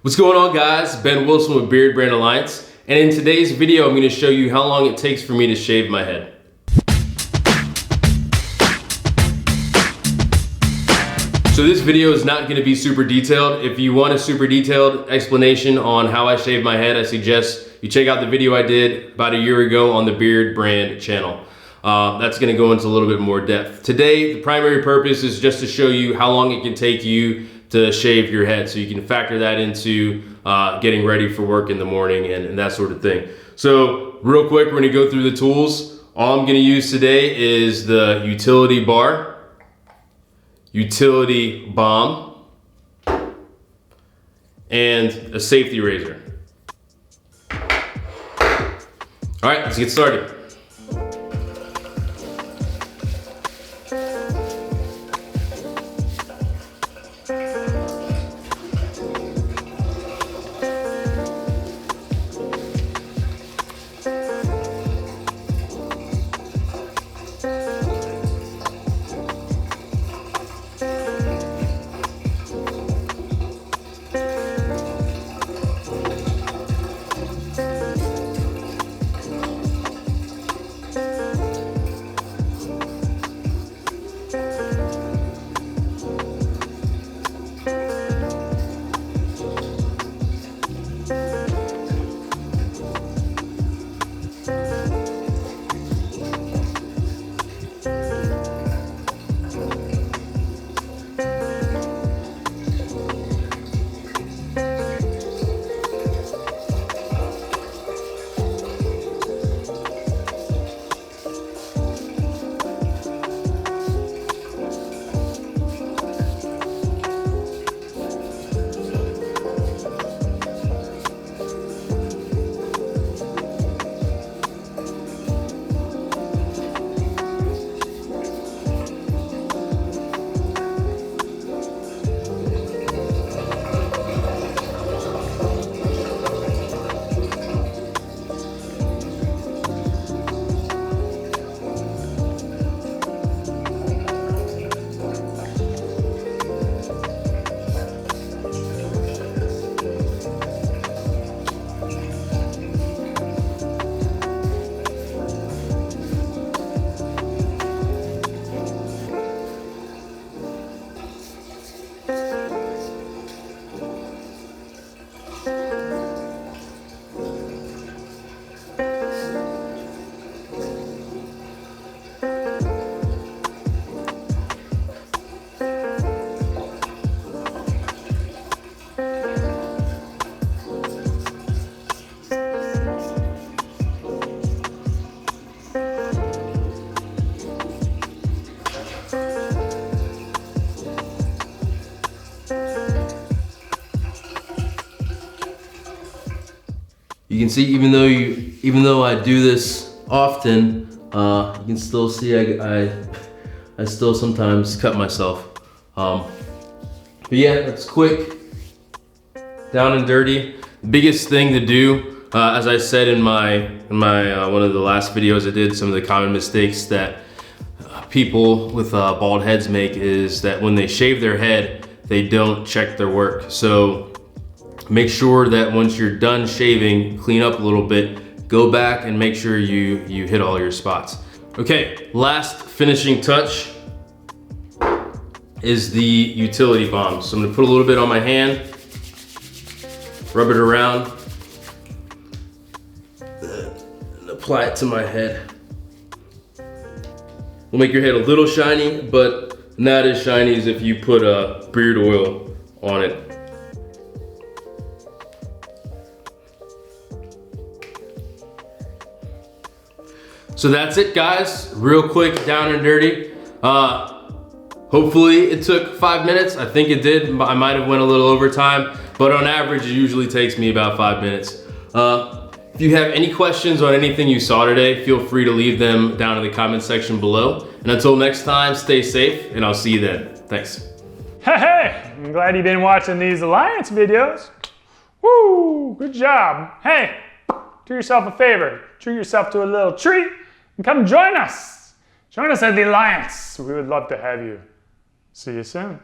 What's going on, guys? Ben Wilson with Beardbrand Alliance, and in today's video I'm going to show you how long it takes for me to shave my head. So this video is not going to be super detailed. If you want a super detailed explanation on how I shave my head, I suggest you check out the video I did about a year ago on the Beardbrand channel. That's going to go into a little bit more depth. Today, the primary purpose is just to show you how long it can take you to shave your head, so you can factor that into getting ready for work in the morning and that sort of thing. So real quick, we're going to go through the tools. All I'm going to use today is the utility bar, utility BALM, and a safety razor. All right, let's get started. You can see, even though I do this often, you can still see I still sometimes cut myself. But yeah, that's quick, down and dirty. The biggest thing to do, as I said in my one of the last videos I did, some of the common mistakes that people with bald heads make is that when they shave their head, they don't check their work. So make sure that once you're done shaving, clean up a little bit, go back and make sure you hit all your spots. Okay, last finishing touch is the utility BALM. So I'm gonna put a little bit on my hand, rub it around, and apply it to my head. Will make your head a little shiny, but not as shiny as if you put a beard oil on it. So that's it, guys. Real quick, down and dirty. Hopefully it took 5 minutes. I think it did. I might have went a little over time, but on average, it usually takes me about 5 minutes. If you have any questions on anything you saw today, feel free to leave them down in the comment section below. And until next time, stay safe, and I'll see you then. Thanks. Hey, I'm glad you've been watching these Alliance videos. Woo, good job. Hey, do yourself a favor. Treat yourself to a little treat and come join us. Join us at the Alliance. We would love to have you. See you soon.